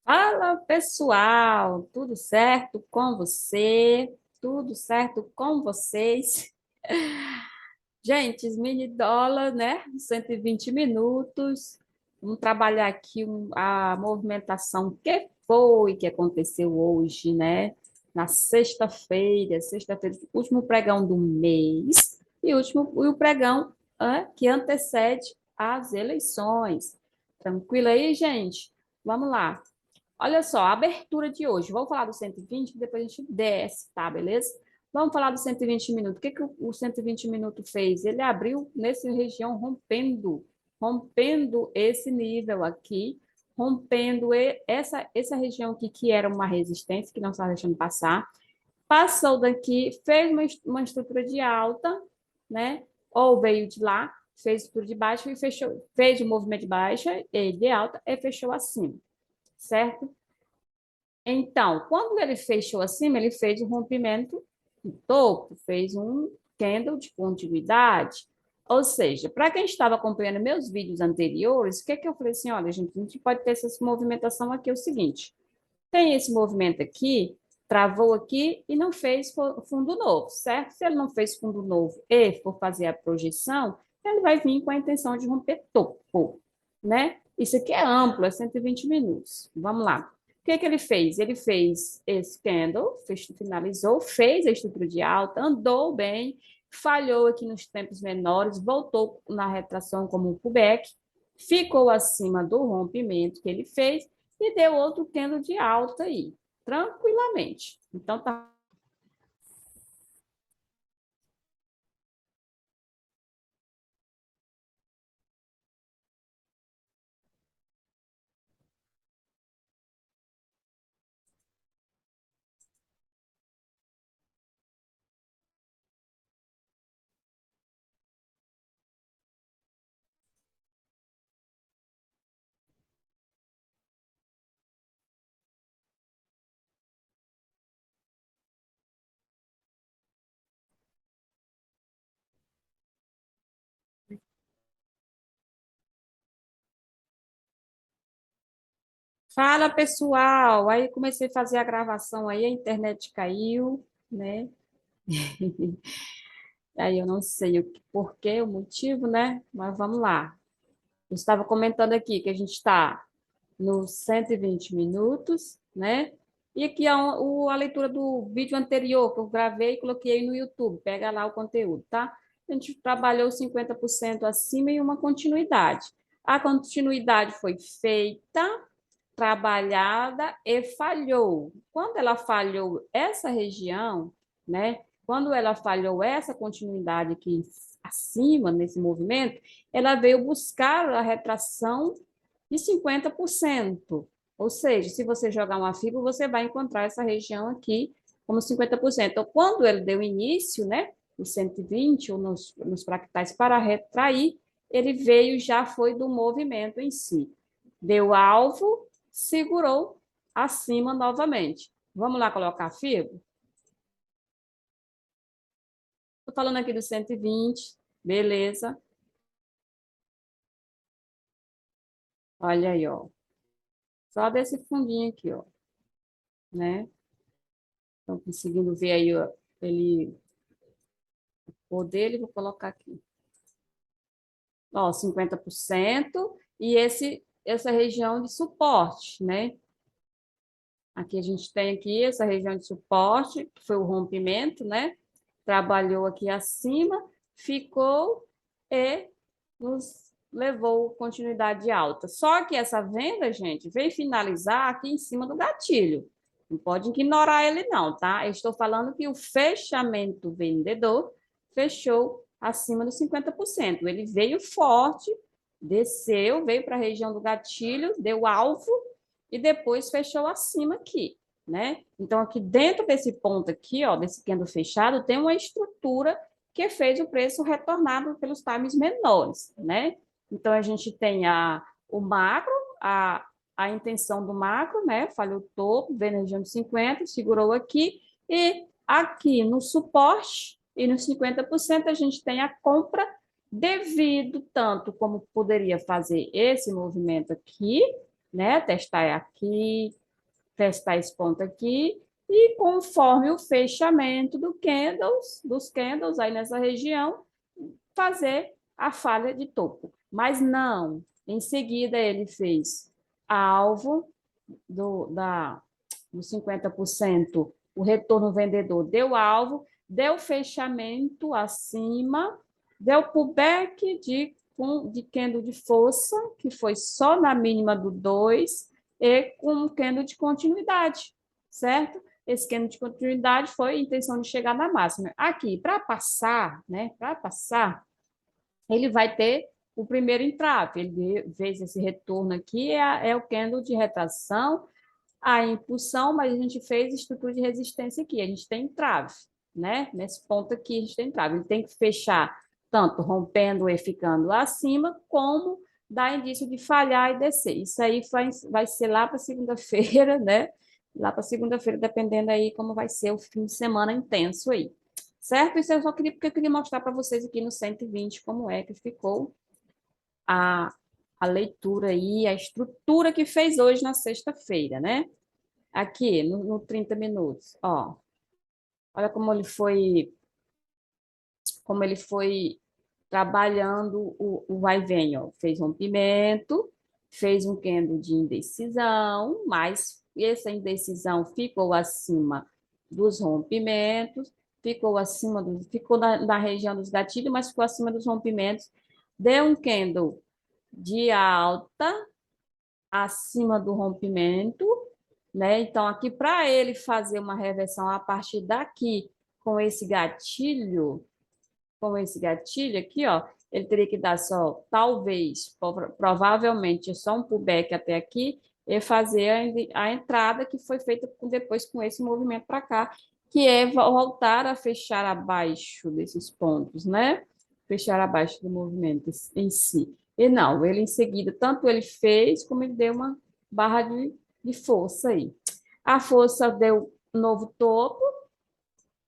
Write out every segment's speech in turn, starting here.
Fala, pessoal, tudo certo com você? Tudo certo com vocês? Gente, os mini dólar, né? 120 minutos. Vamos trabalhar aqui a movimentação que aconteceu hoje, né? Na sexta-feira, último pregão do mês e o pregão que antecede as eleições. Tranquilo aí, gente? Vamos lá. Olha só, a abertura de hoje. Vamos falar do 120, que depois a gente desce, tá? Beleza? Vamos falar do 120 minutos. O que o 120 minutos fez? Ele abriu nessa região, rompendo esse nível aqui, rompendo essa região aqui, que era uma resistência, que não estava deixando passar. Passou daqui, fez uma estrutura de alta, né? Ou veio de lá, fez estrutura de baixa e fechou, fez o movimento de baixa e de alta e fechou acima, certo? Então, quando ele fechou acima, ele fez um rompimento no topo, fez um candle de continuidade. Ou seja, para quem estava acompanhando meus vídeos anteriores, o que, que eu falei assim? Olha, gente, a gente pode ter essa movimentação aqui, é o seguinte: tem esse movimento aqui, travou aqui e não fez fundo novo, certo? Se ele não fez fundo novo e for fazer a projeção, ele vai vir com a intenção de romper topo, né? Isso aqui é amplo, é 120 minutos. Vamos lá. O que que ele fez? Ele fez esse candle, finalizou, fez a estrutura de alta, andou bem, falhou aqui nos tempos menores, voltou na retração como um pullback, ficou acima do rompimento que ele fez e deu outro candle de alta aí, tranquilamente. Então, tá. Fala, pessoal. Aí comecei a fazer a gravação aí, a internet caiu, né? Aí eu não sei o porquê, o motivo, né? Mas vamos lá. Eu estava comentando aqui que a gente está nos 120 minutos, né? E aqui a leitura do vídeo anterior que eu gravei e coloquei no YouTube. Pega lá o conteúdo, tá? A gente trabalhou 50% acima e uma continuidade. A continuidade foi feita, trabalhada e falhou. Quando ela falhou essa região, né? Quando ela falhou essa continuidade aqui acima nesse movimento, ela veio buscar a retração de 50%. Ou seja, se você jogar uma fibra, você vai encontrar essa região aqui como 50%. Então, quando ele deu início, né, nos 120 ou nos fractais para retrair, ele veio, já foi do movimento em si. Deu alvo, segurou acima novamente. Vamos lá colocar a fibra? Estou falando aqui do 120, beleza. Olha aí, ó. Só desse fundinho aqui, ó, né? Estão conseguindo ver aí, ó, ele, o dele, vou colocar aqui. Ó, 50% e essa região de suporte, né? Aqui a gente tem aqui essa região de suporte, que foi o rompimento, né? Trabalhou aqui acima, ficou e nos levou continuidade alta. Só que essa venda, gente, veio finalizar aqui em cima do gatilho. Não pode ignorar ele não, tá? Eu estou falando que o fechamento vendedor fechou acima dos 50%. Ele veio forte, desceu, veio para a região do gatilho, deu alvo e depois fechou acima aqui, né? Então, aqui dentro desse ponto aqui, ó, desse candle fechado, tem uma estrutura que fez o preço retornado pelos times menores, né? Então, a gente tem o macro, a intenção do macro, né? Falhou o topo, veio na região de 50, segurou aqui, e aqui no suporte e nos 50% a gente tem a compra devido tanto como poderia fazer esse movimento aqui, né? Testar aqui, testar esse ponto aqui, e conforme o fechamento dos candles aí nessa região, fazer a falha de topo. Mas não, em seguida ele fez alvo dos 50%, o retorno vendedor deu alvo, deu fechamento acima, deu pullback de candle de força, que foi só na mínima do 2, e com um candle de continuidade, certo? Esse candle de continuidade foi a intenção de chegar na máxima. Aqui, para passar, né? Para passar, ele vai ter o primeiro entrave. Ele fez esse retorno aqui, é o candle de retração, a impulsão, mas a gente fez estrutura de resistência aqui. A gente tem entrave, né? Nesse ponto aqui, a gente tem entrave. Ele tem que fechar tanto rompendo e ficando acima, como dar indício de falhar e descer. Isso aí vai ser lá para segunda-feira, né? Lá para segunda-feira, dependendo aí como vai ser o fim de semana intenso aí. Certo? Isso eu só queria, porque eu queria mostrar para vocês aqui no 120 como é que ficou a, a leitura aí, a estrutura que fez hoje na sexta-feira, né? Aqui, no 30 minutos, ó. Olha como ele foi trabalhando o vai e vem, ó. Fez rompimento, fez um candle de indecisão, mas essa indecisão ficou acima dos rompimentos, ficou na região dos gatilhos, mas ficou acima dos rompimentos, deu um candle de alta acima do rompimento, né? Então, aqui, para ele fazer uma reversão a partir daqui, com esse gatilho aqui, ó, ele teria que dar só, talvez, provavelmente, só um pullback até aqui e fazer a entrada que foi feita depois com esse movimento para cá, que é voltar a fechar abaixo desses pontos, né? Fechar abaixo do movimento em si. E não, ele em seguida, tanto ele fez, como ele deu uma barra de força aí. A força deu novo topo,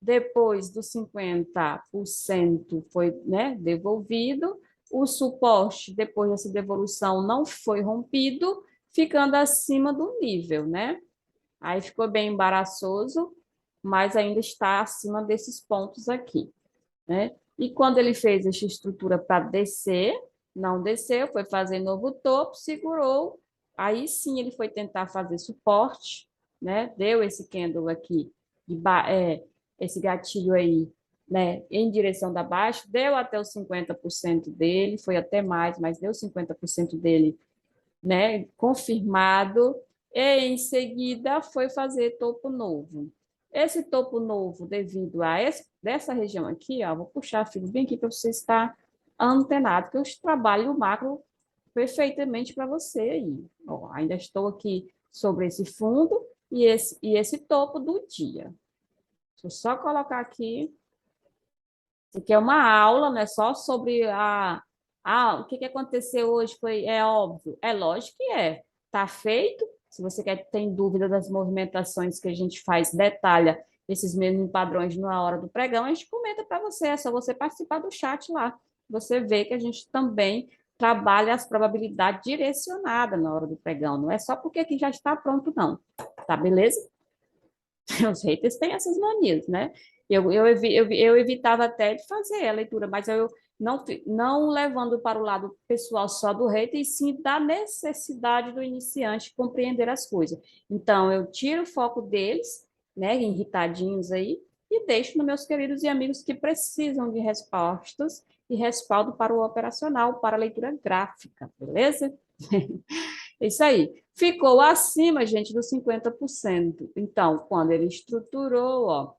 depois dos 50% foi, né, devolvido, o suporte, depois dessa devolução, não foi rompido, ficando acima do nível, né? Aí ficou bem embaraçoso, mas ainda está acima desses pontos aqui, né? E quando ele fez essa estrutura para descer, não desceu, foi fazer novo topo, segurou, aí sim ele foi tentar fazer suporte, né? Deu esse candle aqui, esse gatilho aí, né? Em direção da baixa, deu até os 50% dele, foi até mais, mas deu 50% dele, né? Confirmado, e em seguida foi fazer topo novo. Esse topo novo, devido a dessa região aqui, ó, vou puxar, filho, bem aqui para você estar antenado, que eu trabalho o macro perfeitamente para você aí. Ó, ainda estou aqui sobre esse fundo e esse topo do dia. Deixa eu só colocar aqui. Isso aqui é uma aula, não é só sobre o que aconteceu hoje, é óbvio. É lógico que é. Está feito. Se você tem dúvida das movimentações que a gente faz, detalha esses mesmos padrões na hora do pregão, a gente comenta para você. É só você participar do chat lá. Você vê que a gente também trabalha as probabilidades direcionadas na hora do pregão. Não é só porque aqui já está pronto, não. Tá beleza? Os haters têm essas manias, né? Eu evitava até de fazer a leitura, mas eu não levando para o lado pessoal só do hater, e sim da necessidade do iniciante compreender as coisas. Então, eu tiro o foco deles, né, irritadinhos aí, e deixo nos meus queridos e amigos que precisam de respostas e respaldo para o operacional, para a leitura gráfica, beleza? É isso aí. Ficou acima, gente, dos 50%. Então, quando ele estruturou, ó,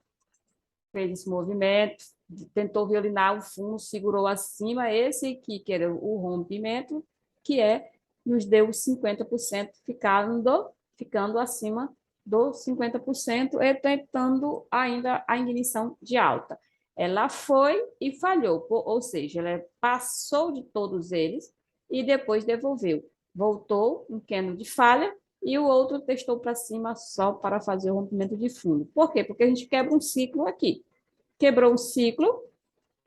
fez esse movimento, tentou violinar o fundo, segurou acima, esse aqui, que era o rompimento, nos deu os 50%, ficando acima dos 50% e tentando ainda a ignição de alta. Ela foi e falhou, ou seja, ela passou de todos eles e depois devolveu. Voltou um candle de falha e o outro testou para cima só para fazer o rompimento de fundo. Por quê? Porque a gente quebra um ciclo aqui. Quebrou um ciclo,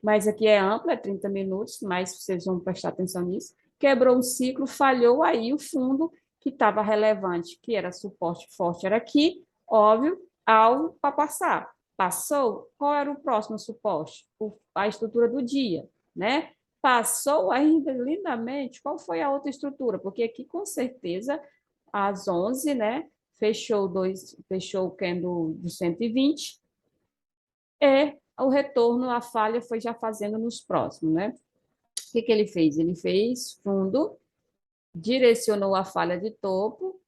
mas aqui é amplo, é 30 minutos, mas vocês vão prestar atenção nisso. Quebrou um ciclo, falhou aí o fundo, que estava relevante, que era suporte forte, era aqui, óbvio, algo para passar. Passou, qual era o próximo suporte? A estrutura do dia, né? Passou ainda lindamente, qual foi a outra estrutura? Porque aqui, com certeza, às 11, né? Fechou o candle de 120, e o retorno, a falha foi já fazendo nos próximos, né? O que ele fez? Ele fez fundo, direcionou a falha de topo.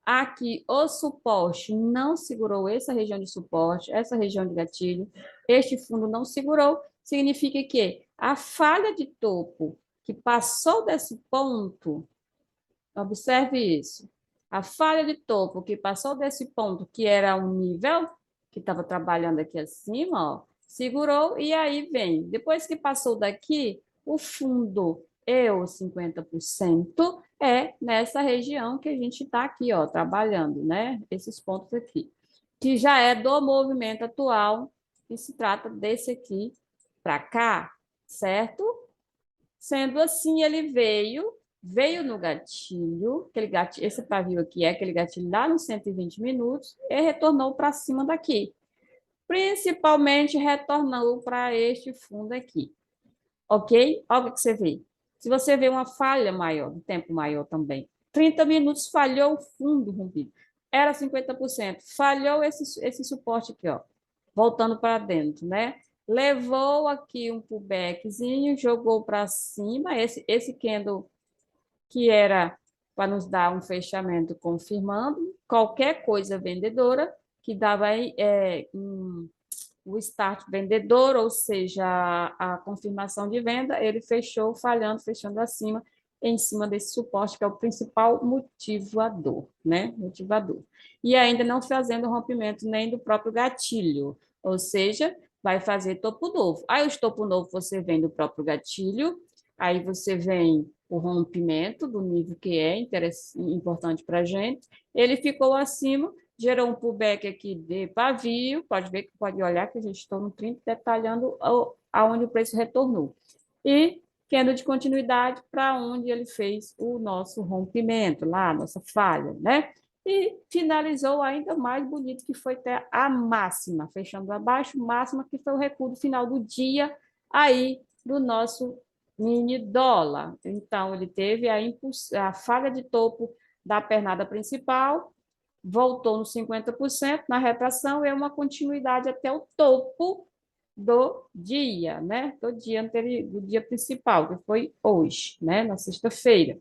Aqui, o suporte não segurou essa região de suporte, essa região de gatilho. Este fundo não segurou. Significa que a falha de topo que passou desse ponto, observe isso. A falha de topo que passou desse ponto, que era um nível, que estava trabalhando aqui acima, ó, segurou, e aí vem. Depois que passou daqui, o fundo e os 50% é nessa região que a gente está aqui, ó, trabalhando, né? Esses pontos aqui. Que já é do movimento atual, que se trata desse aqui para cá, certo? Sendo assim, ele veio no gatilho, esse pavio aqui é aquele gatilho lá nos 120 minutos, e retornou para cima daqui. Principalmente retornou para este fundo aqui. Ok? Olha o que você vê. Se você vê uma falha maior, um tempo maior também. 30 minutos falhou o fundo rompido. Era 50%. Falhou esse suporte aqui, ó. Voltando para dentro, né? Levou aqui um pullbackzinho, jogou para cima. Esse candle que era para nos dar um fechamento confirmando qualquer coisa vendedora, que dava o start vendedor, ou seja, a confirmação de venda, ele fechou falhando, fechando acima, em cima desse suporte, que é o principal motivador, né? Motivador. E ainda não fazendo rompimento nem do próprio gatilho, ou seja, vai fazer topo novo. Aí o topo novo você vem do próprio gatilho, aí você vem o rompimento do nível que é importante para a gente, ele ficou acima, gerou um pullback aqui de pavio, pode olhar que a gente está no 30 detalhando aonde o preço retornou. E candle de continuidade para onde ele fez o nosso rompimento, lá, a nossa falha, né? E finalizou ainda mais bonito, que foi até a máxima, fechando abaixo, máxima, que foi o recuo final do dia aí do nosso mini dólar. Então, ele teve a falha de topo da pernada principal, voltou nos 50% na retração, e uma continuidade até o topo do dia, né? Do dia anterior, do dia principal, que foi hoje, né? Na sexta-feira.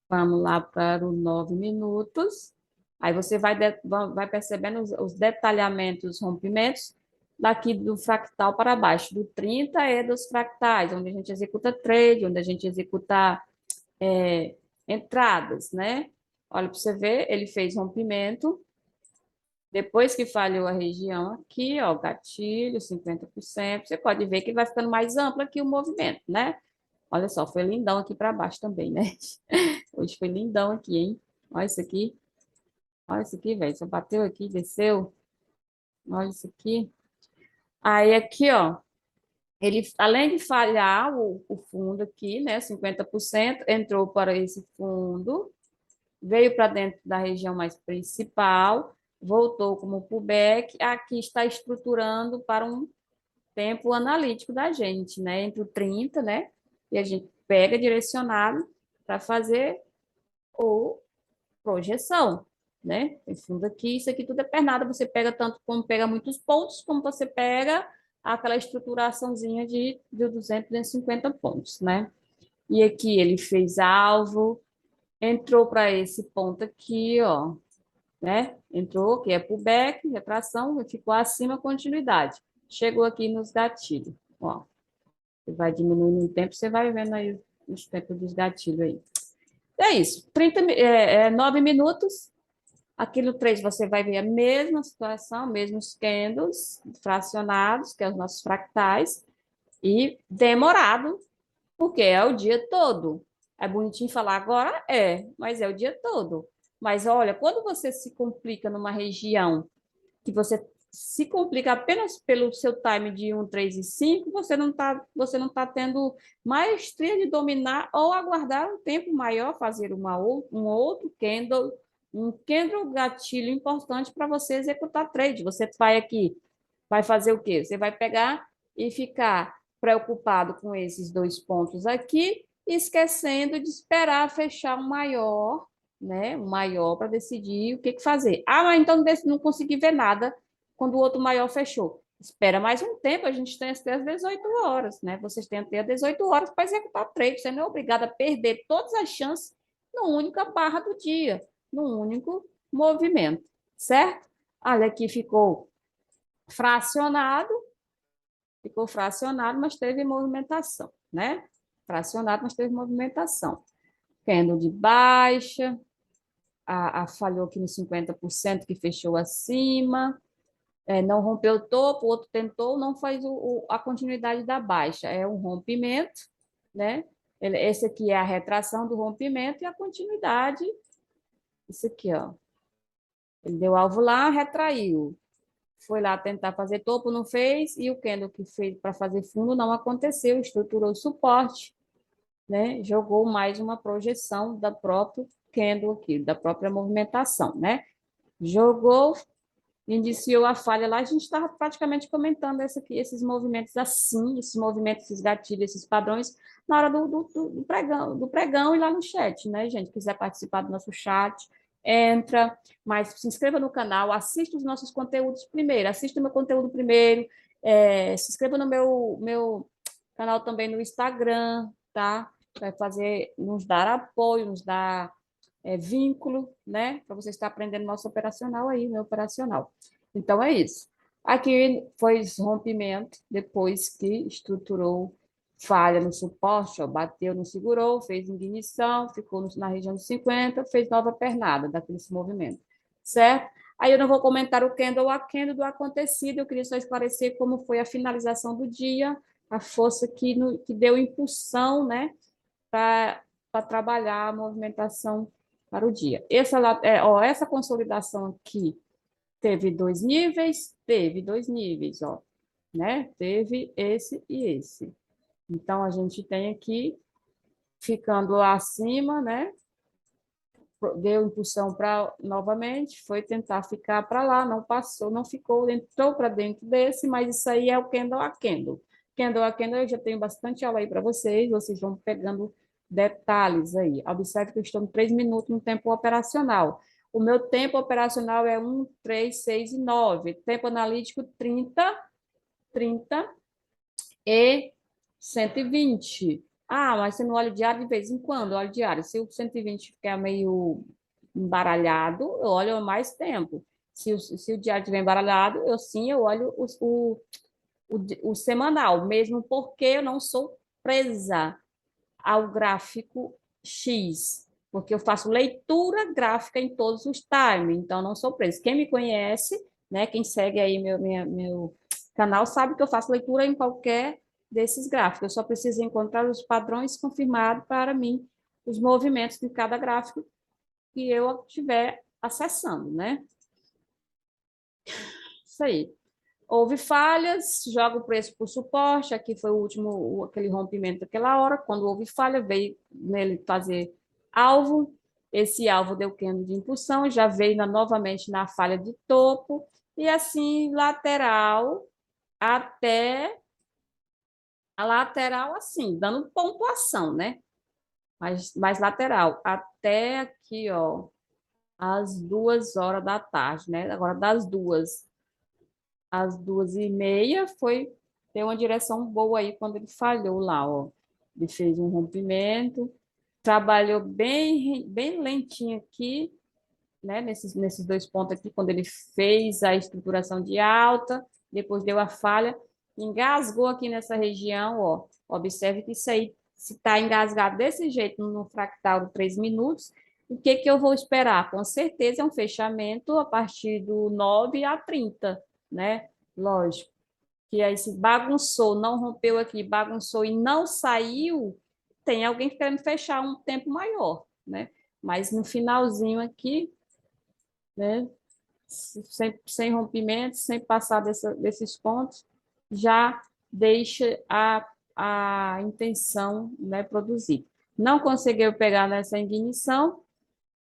Vamos lá para os 9 minutos. Aí você vai percebendo os detalhamentos, os rompimentos, daqui do fractal para baixo. Do 30 é dos fractais, onde a gente executa trade, onde a gente executa entradas, né? Olha, para você ver, ele fez rompimento. Depois que falhou a região aqui, ó, gatilho, 50%, você pode ver que vai ficando mais amplo aqui o movimento, né? Olha só, foi lindão aqui para baixo também, né? Hoje foi lindão aqui, hein? Olha isso aqui. Olha isso aqui, velho. Só bateu aqui, desceu. Olha isso aqui. Aí aqui, ó, ele, além de falhar o fundo aqui, né? 50%, entrou para esse fundo, veio para dentro da região mais principal, voltou como pullback, aqui está estruturando para um tempo analítico da gente, né? Entre o 30, né? E a gente pega direcionado para fazer o projeção, né? Esse fundo aqui, isso aqui tudo é pernada, você pega tanto como pega muitos pontos, como você pega aquela estruturaçãozinha de 200, 250 pontos, né? E aqui ele fez alvo, entrou para esse ponto aqui, ó, né? Entrou, que é pullback, retração, ficou acima, continuidade. Chegou aqui nos gatilhos, ó. Você vai diminuindo o tempo, você vai vendo aí os tempos dos gatilhos aí. É isso, 9 minutos. Aqui no 3 você vai ver a mesma situação, mesmos candles fracionados, que é os nossos fractais, e demorado, porque é o dia todo. É bonitinho falar agora? É, mas é o dia todo. Mas olha, quando você se complica numa região que você se complica apenas pelo seu time de 1, 3 e 5, você não tá tendo maestria de dominar ou aguardar um tempo maior, fazer um outro candle, um candle gatilho importante para você executar trade. Você vai aqui, vai fazer o quê? Você vai pegar e ficar preocupado com esses dois pontos aqui, esquecendo de esperar fechar um maior, né? Um maior para decidir o que fazer. Ah, mas então não consegui ver nada quando o outro maior fechou. Espera mais um tempo, a gente tem até as 18 horas, né? Vocês têm até as 18 horas para executar o trade. Você não é obrigado a perder todas as chances numa única barra do dia, num único movimento, certo? Olha, aqui fracionado, ficou fracionado, mas teve movimentação, né? Fracionado, mas teve movimentação. Candle de baixa, falhou aqui nos 50% que fechou acima, não rompeu o topo, o outro tentou, não faz a continuidade da baixa. É um rompimento, né? Esse aqui é a retração do rompimento e a continuidade, isso aqui, ó. Ele deu alvo lá, retraiu. Foi lá tentar fazer topo, não fez, e o candle que fez para fazer fundo não aconteceu, estruturou suporte, né? Jogou mais uma projeção da própria candle aqui, da própria movimentação, né? Jogou, iniciou a falha lá, a gente estava praticamente comentando esses movimentos assim, esses movimentos, esses gatilhos, esses padrões, na hora do pregão e lá no chat, né, gente? Quiser participar do nosso chat, entra, mas se inscreva no canal, assista os nossos conteúdos primeiro, assista o meu conteúdo primeiro, se inscreva no meu canal também no Instagram, tá? Vai nos dar apoio, nos dar vínculo, né? Para você estar aprendendo nosso operacional aí, meu operacional. Então, é isso. Aqui foi rompimento, depois que estruturou falha no suporte, ó, bateu, não segurou, fez ignição, ficou na região de 50, fez nova pernada daquele movimento, certo? Aí eu não vou comentar o candle a candle do acontecido, eu queria só esclarecer como foi a finalização do dia, a força que deu impulsão, né, para trabalhar a movimentação para o dia. Essa consolidação aqui teve dois níveis, ó, né? Teve esse e esse. Então, a gente tem aqui, ficando lá acima, né? Deu impulsão para novamente, foi tentar ficar para lá, não passou, não ficou, entrou para dentro desse, mas isso aí é o candle a candle. Candle a candle, eu já tenho bastante aula aí para vocês vão pegando detalhes aí. Observe que eu estou em 3 minutos no tempo operacional. O meu tempo operacional é 1, 3, 6 e 9. Tempo analítico 30, 30 e 120. Ah, mas você não olha o diário de vez em quando, olha o diário. Se o 120 ficar meio embaralhado, eu olho mais tempo. Se o diário estiver embaralhado, eu olho o semanal, mesmo porque eu não sou presa ao gráfico X, porque eu faço leitura gráfica em todos os times, então não sou presa. Quem me conhece, né, quem segue aí meu canal, sabe que eu faço leitura em qualquer desses gráficos. Eu só preciso encontrar os padrões confirmados para mim, os movimentos de cada gráfico que eu estiver acessando, né? Isso aí. Houve falhas, joga o preço por suporte, aqui foi o último, aquele rompimento daquela hora, quando houve falha, veio nele fazer alvo, esse alvo deu candle de impulsão, já veio novamente na falha de topo, e assim, lateral, até a lateral, assim, dando pontuação, né? Mais lateral, até aqui, ó, às 2 horas da tarde, né? Agora, das 2h30, ter uma direção boa aí quando ele falhou lá, ó. Ele fez um rompimento, trabalhou bem lentinho aqui, né? Nesses dois pontos aqui, quando ele fez a estruturação de alta, depois deu a falha, engasgou aqui nessa região, ó. Observe que isso aí, se está engasgado desse jeito no fractal de 3 minutos, o que eu vou esperar? Com certeza é um fechamento a partir do 9 a 30, né? Lógico. Que aí se bagunçou, não rompeu aqui, bagunçou e não saiu, tem alguém querendo fechar um tempo maior, né? Mas no finalzinho aqui, né? sem rompimento, sem passar desses pontos, já deixa a intenção, né, produzir. Não conseguiu pegar nessa ignição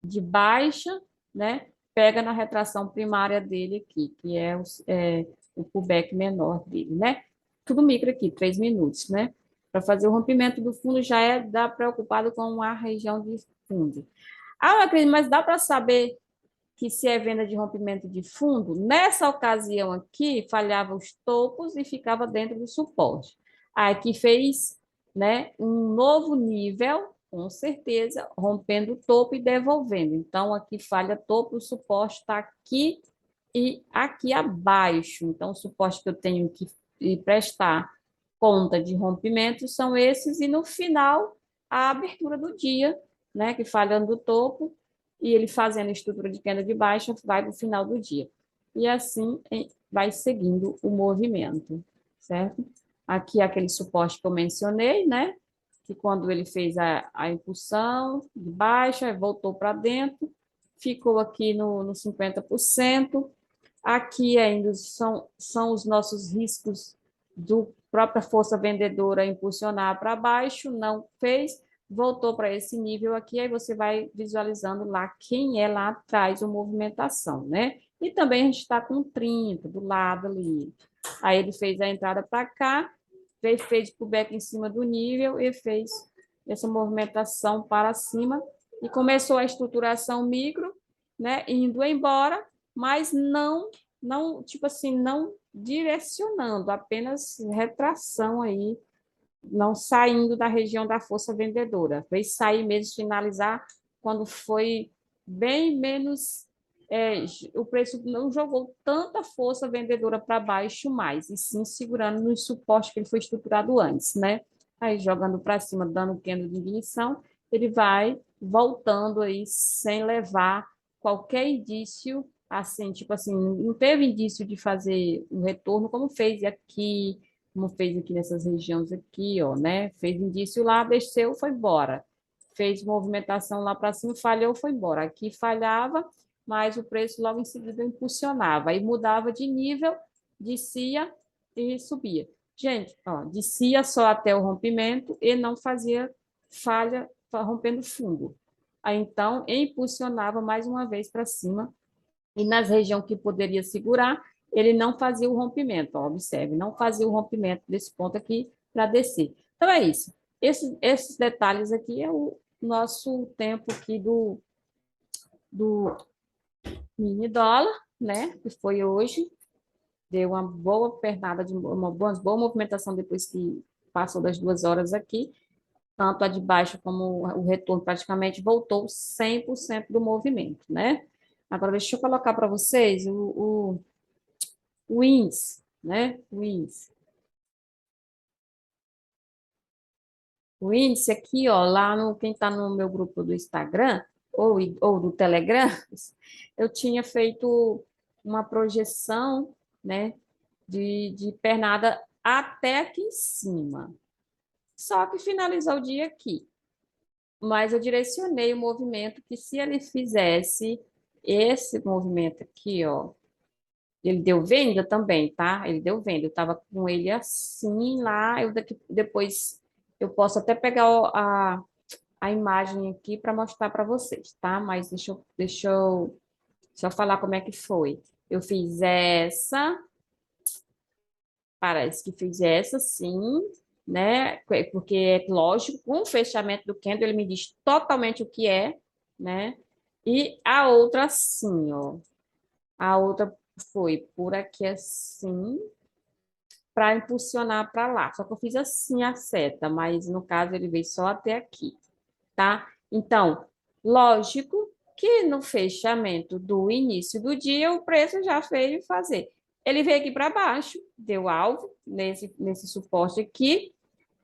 de baixa, né, pega na retração primária dele aqui, que é o pullback menor dele, né? Tudo micro aqui, 3 minutos, né? Para fazer o rompimento do fundo já dá preocupado com a região de fundo. Ah, mas dá para saber que se é venda de rompimento de fundo, nessa ocasião aqui, falhava os topos e ficava dentro do suporte. Aqui fez, né, um novo nível, com certeza, rompendo o topo e devolvendo. Então, aqui falha topo, o suporte está aqui e aqui abaixo. Então, o suporte que eu tenho que prestar conta de rompimento são esses, e no final, a abertura do dia, né, que falhando do topo, e ele fazendo a estrutura de queda de baixa, vai para o final do dia. E assim vai seguindo o movimento, certo? Aqui aquele suporte que eu mencionei, né? Que quando ele fez a impulsão de baixa, voltou para dentro, ficou aqui no 50%. Aqui ainda são os nossos riscos do própria força vendedora impulsionar para baixo, não fez, voltou para esse nível aqui, aí você vai visualizando lá quem é lá atrás a movimentação, né? E também a gente está com 30 do lado ali. Aí ele fez a entrada para cá, fez pullback em cima do nível e fez essa movimentação para cima e começou a estruturação micro, né, indo embora, mas não, tipo assim, não direcionando, apenas retração aí, não saindo da região da força vendedora. Fez sair mesmo, finalizar quando foi bem menos. O preço não jogou tanta força vendedora para baixo mais, e sim segurando no suporte que ele foi estruturado antes, né? Aí jogando para cima, dando candle de ignição, ele vai voltando aí sem levar qualquer indício, assim, tipo assim, não teve indício de fazer um retorno como fez aqui, como fez aqui nessas regiões aqui, ó, né? Fez indício lá, desceu, foi embora. Fez movimentação lá para cima, falhou, foi embora. Aqui falhava, mas o preço logo em seguida impulsionava. Aí mudava de nível, descia e subia. Gente, ó, descia só até o rompimento e não fazia falha rompendo fundo. Aí então impulsionava mais uma vez para cima, e nas regiões que poderia segurar, ele não fazia o rompimento, ó, observe, não fazia o rompimento desse ponto aqui para descer. Então é isso. Esses detalhes aqui é o nosso tempo aqui do mini dólar, né? Que foi hoje, deu uma boa pernada, uma boa movimentação depois que passou das 2 horas aqui. Tanto a de baixo como o retorno praticamente voltou 100% do movimento, né? Agora, deixa eu colocar para vocês o índice, né? O índice. O índice aqui, ó, lá no quem está no meu grupo do Instagram ou do Telegram, eu tinha feito uma projeção, né, de pernada até aqui em cima. Só que finalizou o dia aqui. Mas eu direcionei o movimento que se ele fizesse esse movimento aqui, ó, ele deu venda também, tá? Ele deu venda. Eu estava com ele assim lá. Depois eu posso até pegar a imagem aqui para mostrar para vocês, tá? Mas deixa eu falar como é que foi. Eu fiz essa, parece que fiz essa sim, né? Porque é lógico, com o fechamento do candle, ele me diz totalmente o que é, né? E a outra assim, ó. A outra foi por aqui assim, para impulsionar para lá. Só que eu fiz assim a seta, mas no caso ele veio só até aqui, tá? Então, lógico que no fechamento do início do dia o preço já veio fazer. Ele veio aqui para baixo, deu alvo nesse suporte aqui,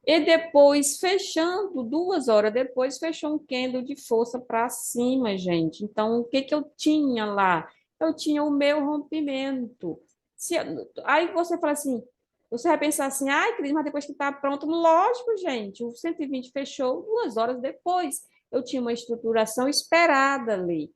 e depois, fechando, 2 horas depois, fechou um candle de força para cima, gente. Então, o que que eu tinha lá? Eu tinha o meu rompimento. Se, aí você fala assim, você vai pensar assim, ai, Cris, mas depois que está pronto, lógico, gente, o 120 fechou 2 horas depois. Eu tinha uma estruturação esperada ali.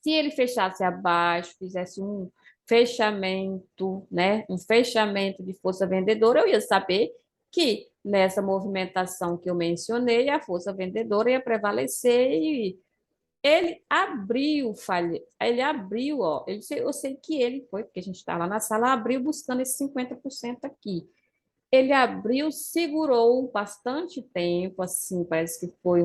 Se ele fechasse abaixo, fizesse um fechamento, né? Um fechamento de força vendedora, eu ia saber que nessa movimentação que eu mencionei, a força vendedora ia prevalecer e ele abriu, ele abriu, ó, eu sei que ele foi, porque a gente está lá na sala, abriu buscando esse 50% aqui. Ele abriu, segurou bastante tempo, assim, parece que foi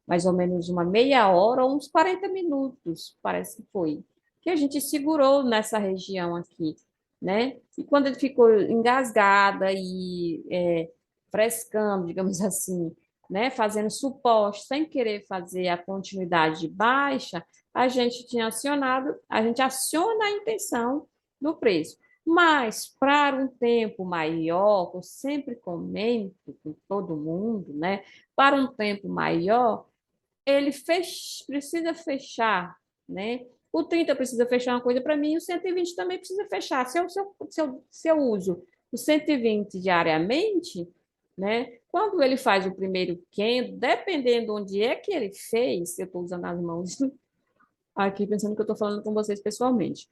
mais ou menos uma meia hora ou uns 40 minutos, parece que foi, que a gente segurou nessa região aqui, né? E quando ele ficou engasgada e frescando, digamos assim, né? Fazendo suporte, sem querer fazer a continuidade de baixa, a gente aciona a intenção do preço. Mas, para um tempo maior, eu sempre comento com todo mundo, né? Para um tempo maior, precisa fechar, né? O 30 precisa fechar uma coisa para mim, e o 120 também precisa fechar. Se eu uso o 120 diariamente, né? Quando ele faz o primeiro candle, dependendo onde é que ele fez, eu estou usando as mãos aqui pensando que eu estou falando com vocês pessoalmente.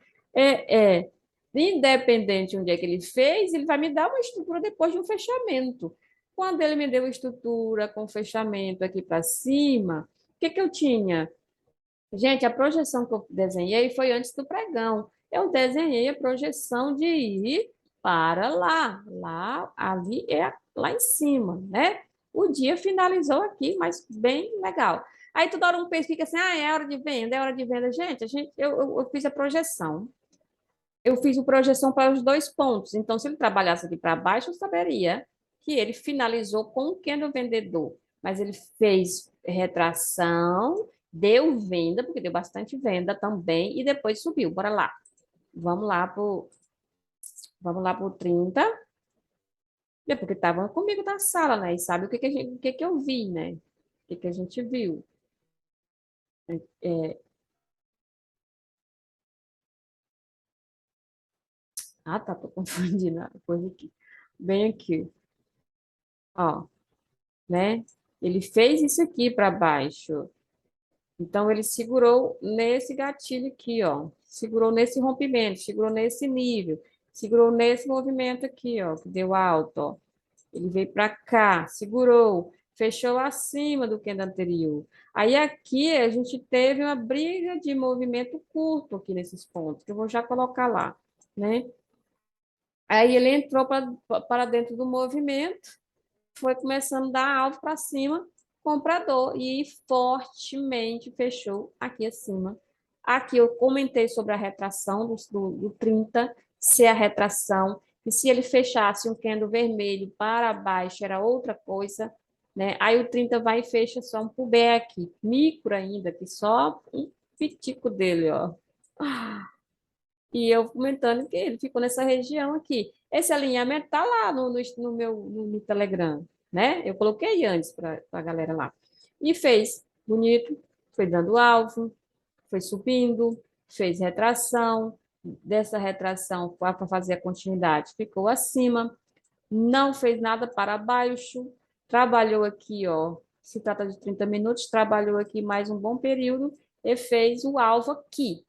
Independente de onde é que ele fez, ele vai me dar uma estrutura depois de um fechamento. Quando ele me deu a estrutura com fechamento aqui para cima, o que que eu tinha? Gente, a projeção que eu desenhei foi antes do pregão. Eu desenhei a projeção de ir para lá. Lá, ali é lá em cima, né? O dia finalizou aqui, mas bem legal. Aí toda hora um pensa, fica assim, é hora de venda, é hora de venda. Gente, eu fiz a projeção. Eu fiz a projeção para os dois pontos. Então, se ele trabalhasse aqui para baixo, eu saberia que ele finalizou com o candle vendedor. Mas ele fez retração, deu venda, porque deu bastante venda também, e depois subiu. Bora lá. Vamos lá pro 30. É porque estavam comigo na sala, né? E sabe o que que eu vi, né? O que que a gente viu? É, tá, tô confundindo a coisa aqui. Bem aqui, ó, né? Ele fez isso aqui para baixo. Então, ele segurou nesse gatilho aqui, ó. Segurou nesse rompimento, segurou nesse nível, segurou nesse movimento aqui, ó, que deu alto, ó. Ele veio para cá, segurou, fechou acima do candle anterior. Aí aqui a gente teve uma briga de movimento curto aqui nesses pontos, que eu vou já colocar lá, né? Aí ele entrou para dentro do movimento, foi começando a dar alto para cima, comprador, e fortemente fechou aqui acima. Aqui eu comentei sobre a retração do 30, se a retração, e se ele fechasse um candle vermelho para baixo, era outra coisa, né? Aí o 30 vai e fecha só um pullback, micro ainda, que só um pitico dele, ó. E eu comentando que ele ficou nessa região aqui. Esse alinhamento tá lá no Telegram, né? Eu coloquei antes para a galera lá. E fez bonito, foi dando alvo, foi subindo, fez retração. Dessa retração, para fazer a continuidade, ficou acima, não fez nada para baixo, trabalhou aqui, ó. Se trata de 30 minutos, trabalhou aqui mais um bom período e fez o alvo aqui,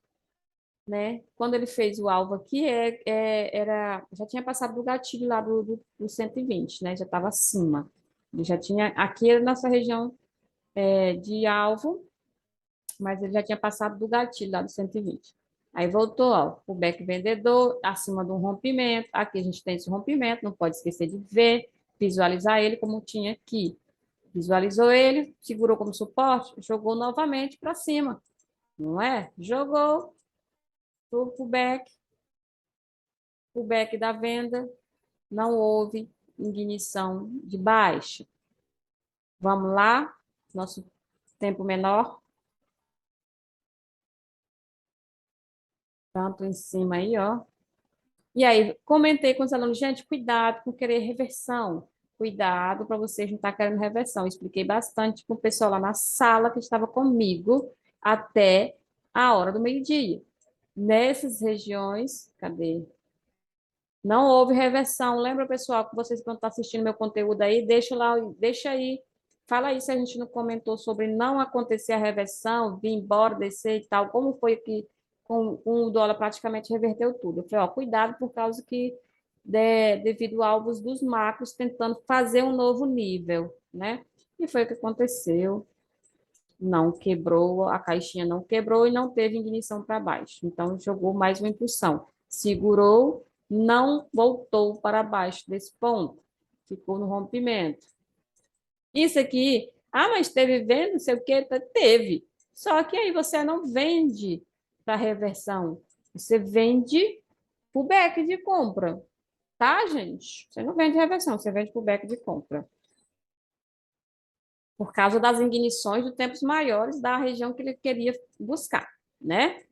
né? Quando ele fez o alvo aqui, já tinha passado do gatilho lá do 120, né? Já estava acima. Ele já tinha, aqui era nossa região de alvo, mas ele já tinha passado do gatilho lá do 120. Aí voltou, ó, o back vendedor, acima do rompimento. Aqui a gente tem esse rompimento, não pode esquecer de ver, visualizar ele como tinha aqui. Visualizou ele, segurou como suporte, jogou novamente para cima, não é? Jogou, o back da venda, não houve ignição de baixa. Vamos lá, nosso tempo menor, tanto em cima aí, ó. E aí, comentei com os alunos, gente, cuidado com querer reversão. Cuidado para vocês não estar querendo reversão. Expliquei bastante para o pessoal lá na sala que estava comigo até a hora do meio-dia. Nessas regiões, cadê? Não houve reversão. Lembra, pessoal, que vocês vão estar assistindo meu conteúdo aí? Deixa lá, deixa aí fala aí se a gente não comentou sobre não acontecer a reversão, vir embora, descer e tal. Como foi que com o dólar praticamente reverteu tudo? Eu falei, ó, cuidado por causa que devido a alvos dos macros tentando fazer um novo nível, né? E foi o que aconteceu. Não quebrou, a caixinha não quebrou e não teve ignição para baixo. Então, jogou mais uma impulsão. Segurou, não voltou para baixo desse ponto. Ficou no rompimento. Isso aqui, mas teve venda, não sei o quê, teve. Só que aí você não vende para reversão. Você vende para o back de compra. Tá, gente? Você não vende reversão, você vende para o back de compra. Por causa das ignições de tempos maiores da região que ele queria buscar, né?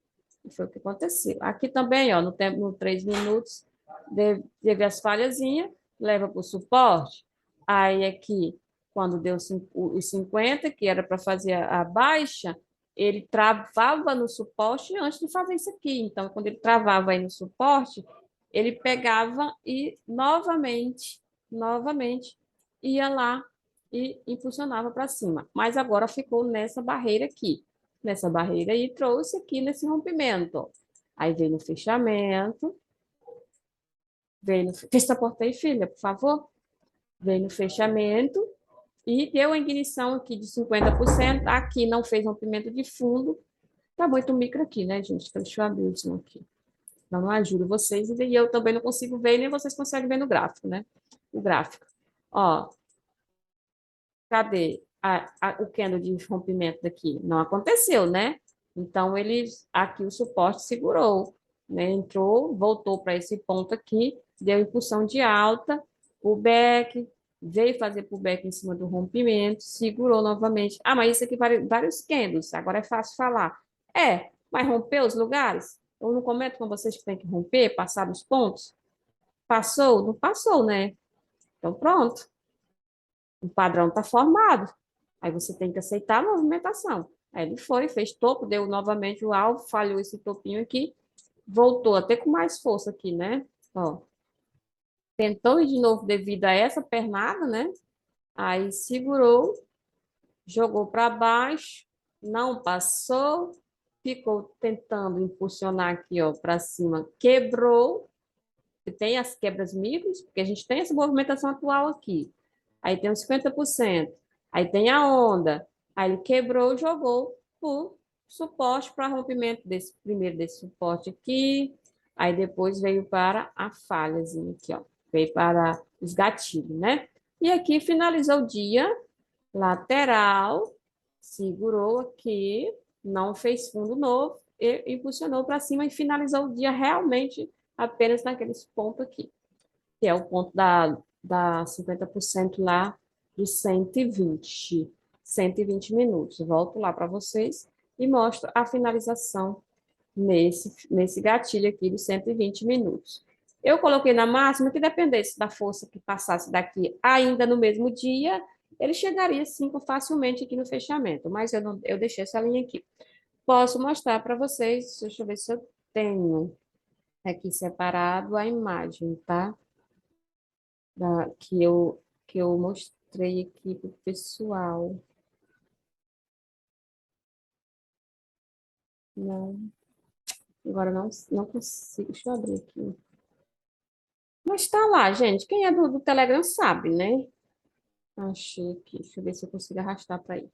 E foi o que aconteceu. Aqui também, ó, no tempo, no 3 minutos, teve as falhazinhas, leva para o suporte. Aí aqui, quando deu os 50, que era para fazer a baixa, ele travava no suporte antes de fazer isso aqui. Então, quando ele travava aí no suporte, ele pegava e novamente, ia lá e impulsionava para cima. Mas agora ficou nessa barreira aqui. Nessa barreira e trouxe aqui nesse rompimento. Aí veio no fechamento, veio no... Fecha a porta aí, filha, por favor. Veio no fechamento e deu a ignição aqui de 50%. Aqui não fez rompimento de fundo. Tá muito micro aqui, né, gente? Então, deixa eu abrir o zoom aqui. Não ajudo vocês e eu também não consigo ver, nem vocês conseguem ver no gráfico, né? O gráfico. Ó, cadê o candle de rompimento daqui? Não aconteceu, né? Então, ele aqui o suporte segurou, né? Entrou, voltou para esse ponto aqui, deu impulsão de alta, pullback, veio fazer pullback em cima do rompimento, segurou novamente. Mas isso aqui vários candles, agora é fácil falar. Mas rompeu os lugares? Eu não comento com vocês que tem que romper, passar dos pontos? Passou? Não passou, né? Então, pronto. O padrão está formado. Aí você tem que aceitar a movimentação. Aí ele foi, fez topo, deu novamente o alvo, falhou esse topinho aqui, voltou até com mais força aqui, né? Ó, tentou ir de novo devido a essa pernada, né? Aí segurou, jogou para baixo, não passou, ficou tentando impulsionar aqui, ó, para cima, quebrou. Tem as quebras micros, porque a gente tem essa movimentação atual aqui. Aí tem os 50%. Aí tem a onda. Aí ele quebrou e jogou o suporte para rompimento desse primeiro desse suporte aqui. Aí depois veio para a falhazinha aqui, ó. Veio para os gatilhos, né? E aqui finalizou o dia lateral, segurou aqui, não fez fundo novo, e impulsionou para cima e finalizou o dia realmente apenas naqueles pontos aqui, que é o ponto da 50% lá de 120 minutos. Volto lá para vocês e mostro a finalização nesse gatilho aqui de 120 minutos. Eu coloquei na máxima que dependesse da força que passasse daqui ainda no mesmo dia, ele chegaria sim facilmente aqui no fechamento, mas eu deixei essa linha aqui. Posso mostrar para vocês, deixa eu ver se eu tenho aqui separado a imagem, tá? Que eu mostrei aqui para o pessoal. Não, agora não consigo. Deixa eu abrir aqui. Mas está lá, gente. Quem é do Telegram sabe, né? Achei aqui. Deixa eu ver se eu consigo arrastar para aí.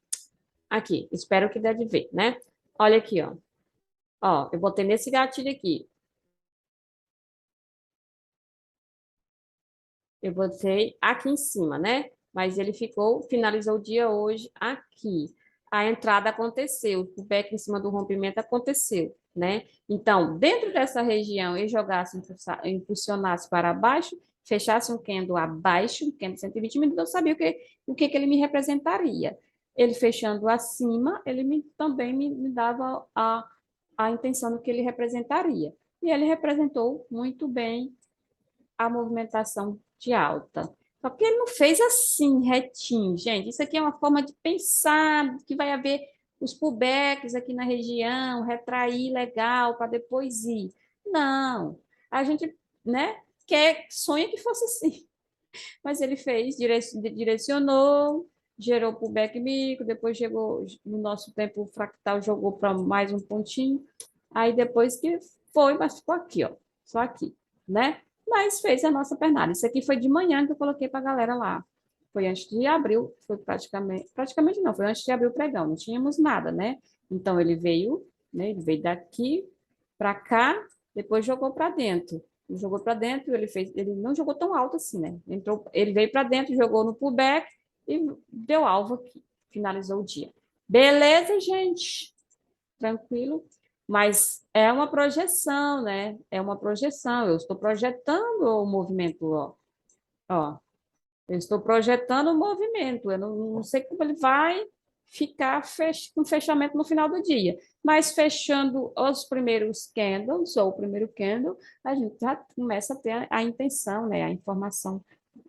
Aqui, espero que deve ver, né? Olha aqui, ó. Ó, eu botei nesse gatilho aqui. Eu botei aqui em cima, né? Mas ele finalizou o dia hoje aqui. A entrada aconteceu, o pullback em cima do rompimento aconteceu, né? Então, dentro dessa região, eu jogasse, impulsionasse para baixo, fechasse um candle abaixo, um candle de 120 minutos, eu sabia o que ele me representaria. Ele fechando acima, ele também me dava a intenção do que ele representaria. E ele representou muito bem a movimentação de alta. Só que ele não fez assim, retinho, gente. Isso aqui é uma forma de pensar que vai haver os pullbacks aqui na região, retrair legal para depois ir. Não. A gente, né, sonha que fosse assim. Mas ele fez, direcionou, gerou pullback mico, depois chegou, no nosso tempo, o fractal jogou para mais um pontinho, aí depois que foi, mas ficou aqui, ó, só aqui, né? Mas fez a nossa pernada. Isso aqui foi de manhã que eu coloquei para a galera lá. Foi antes de abril, foi praticamente não, foi antes de abrir o pregão, não tínhamos nada, né? Então ele veio, né? Ele veio daqui para cá, depois jogou para dentro. Ele jogou para dentro, ele não jogou tão alto assim, né? Ele veio para dentro, jogou no pullback e deu alvo aqui, finalizou o dia. Beleza, gente? Tranquilo? Mas é uma projeção, né? É uma projeção. Eu estou projetando o movimento, ó. Ó, eu estou projetando o movimento. Eu não sei como ele vai ficar com fechamento no final do dia. Mas fechando os primeiros candles, ou o primeiro candle, a gente já começa a ter a intenção, né? A informação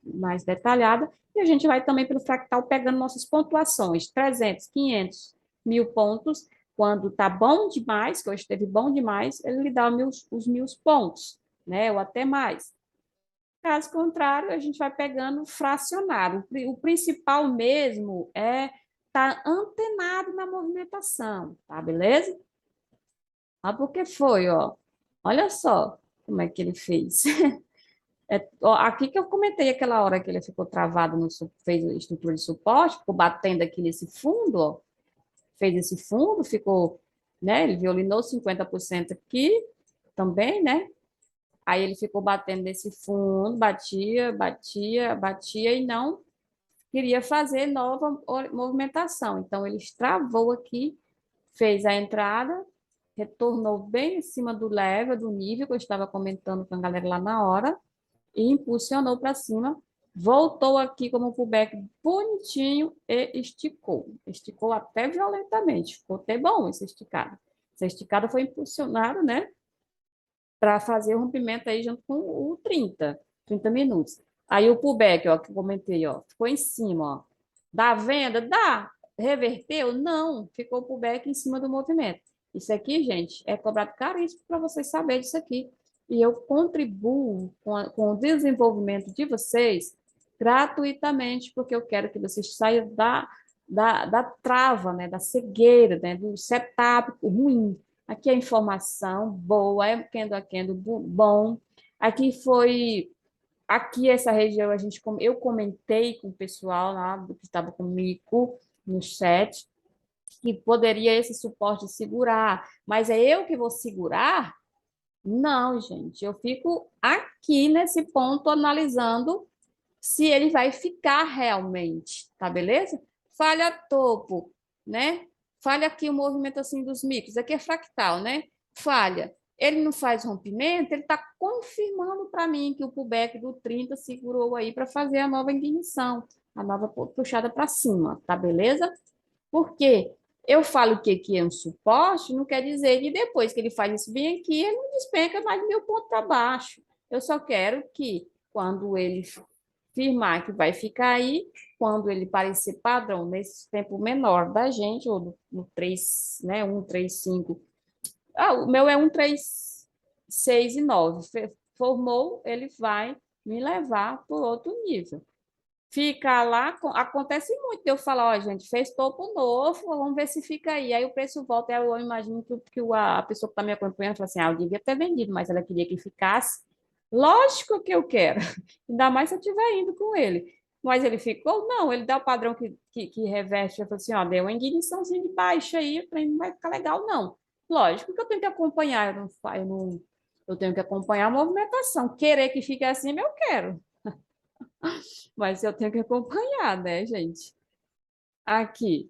mais detalhada. E a gente vai também pelo fractal pegando nossas pontuações, 300, 500, 1.000 pontos. Quando está bom demais, que hoje esteve bom demais, ele lhe dá os 1.000 pontos, né? Ou até mais. Caso contrário, a gente vai pegando fracionado. O principal mesmo é estar antenado na movimentação, tá? Beleza? Ah, porque foi, ó. Olha só como é que ele fez. Ó, aqui que eu comentei aquela hora que ele ficou travado, fez a estrutura de suporte, ficou batendo aqui nesse fundo, ó. Fez esse fundo, ficou, né? Ele violinou 50% aqui também, né? Aí ele ficou batendo nesse fundo, batia, batia, batia e não queria fazer nova movimentação. Então, ele travou aqui, fez a entrada, retornou bem em cima do level, do nível que eu estava comentando com a galera lá na hora, e impulsionou para cima, voltou aqui como um pullback bonitinho e esticou. Esticou até violentamente, ficou até bom essa esticada. Essa esticada foi impulsionada, né? Para fazer o rompimento aí junto com o 30 minutos. Aí o pullback, ó, que eu comentei, ó, ficou em cima, ó. Dá venda? Dá. Reverteu? Não. Ficou o pullback em cima do movimento. Isso aqui, gente, é cobrado caríssimo para vocês saberem disso aqui. E eu contribuo com o desenvolvimento de vocês gratuitamente, porque eu quero que vocês saiam da trava, né, da cegueira, né, do setup ruim. Aqui é informação boa, é candle a candle bom. Aqui foi, aqui essa região eu comentei com o pessoal lá que estava comigo no chat que poderia esse suporte segurar, mas é eu que vou segurar? Não, gente, eu fico aqui nesse ponto analisando se ele vai ficar realmente, tá beleza? Falha topo, né? Falha aqui o movimento assim dos micros, aqui é fractal, né? Falha. Ele não faz rompimento, ele está confirmando para mim que o pullback do 30 segurou aí para fazer a nova ignição, a nova puxada para cima, tá beleza? Porque eu falo que aqui é um suporte, não quer dizer que depois que ele faz isso bem aqui, ele não despenca mais 1.000 pontos para baixo. Eu só quero que, quando ele firmar que vai ficar aí, quando ele parecer padrão nesse tempo menor da gente, ou no 3, né, 1,35. Ah, o meu é 1,36 e 9. Formou, ele vai me levar para outro nível. Fica lá, acontece muito de eu falar, ó, gente, fez topo novo, vamos ver se fica aí. Aí o preço volta, aí eu imagino que a pessoa que está me acompanhando fala assim, ah, eu devia ter vendido, mas ela queria que ficasse. Lógico que eu quero, ainda mais se eu estiver indo com ele. Mas ele ficou? Não, ele dá o padrão que reveste, eu falo assim, ó, deu uma igniçãozinha de baixa aí, para não vai ficar legal, não. Lógico que eu tenho que acompanhar, eu tenho que acompanhar a movimentação. Querer que fique assim, eu quero. Mas eu tenho que acompanhar, né, gente? Aqui,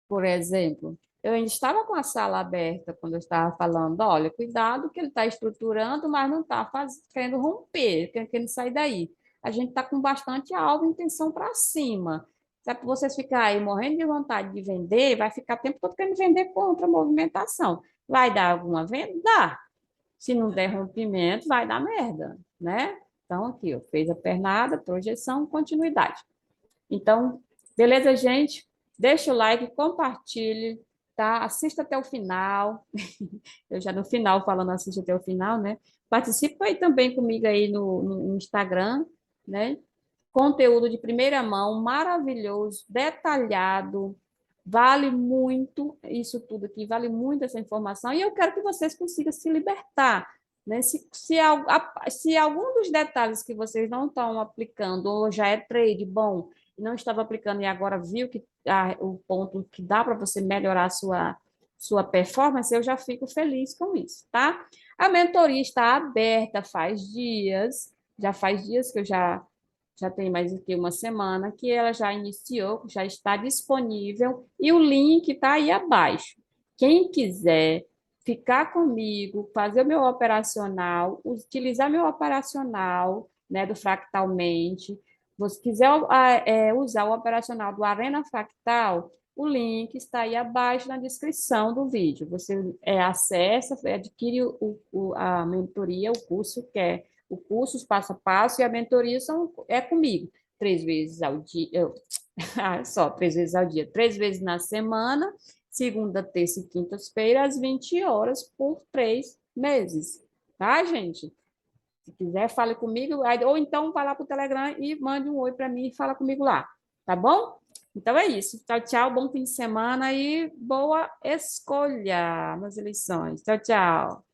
por exemplo, eu ainda estava com a sala aberta quando eu estava falando, olha, cuidado que ele está estruturando, mas não está querendo romper, querendo sair daí. A gente está com bastante alta intenção para cima. Se é para vocês ficarem aí morrendo de vontade de vender, vai ficar o tempo todo querendo vender contra a movimentação. Vai dar alguma venda? Dá. Se não der rompimento, vai dar merda, né? Então, aqui, ó, fez a pernada, projeção, continuidade. Então, beleza, gente? Deixa o like, compartilhe, tá? Assista até o final. Eu já no final falando assiste até o final, né? Participa aí também comigo aí no Instagram, né? conteúdo de primeira mão, maravilhoso, detalhado, vale muito isso tudo aqui, vale muito essa informação, e eu quero que vocês consigam se libertar, né? Se algum dos detalhes que vocês não estão aplicando, ou já é trade bom, não estava aplicando e agora viu que o ponto que dá para você melhorar a sua performance, eu já fico feliz com isso, tá? A mentoria está aberta já faz dias que eu já tem mais do que uma semana que ela já iniciou, já está disponível e o link está aí abaixo. Quem quiser ficar comigo, fazer o meu operacional, utilizar meu operacional, né, do Fractalmente, você quiser usar o operacional do Arena Fractal, o link está aí abaixo na descrição do vídeo. Você acessa, adquire a mentoria, o curso que é o curso, os passo a passo e a mentoria é comigo. 3 vezes ao dia, só 3 vezes ao dia, 3 vezes na semana, segunda, terça e quinta-feira, às 20 horas, por 3 meses. Tá, gente? Se quiser, fale comigo, ou então vá lá para o Telegram e mande um oi para mim e fala comigo lá. Tá bom? Então é isso. Tchau, tchau. Bom fim de semana e boa escolha nas eleições. Tchau, tchau.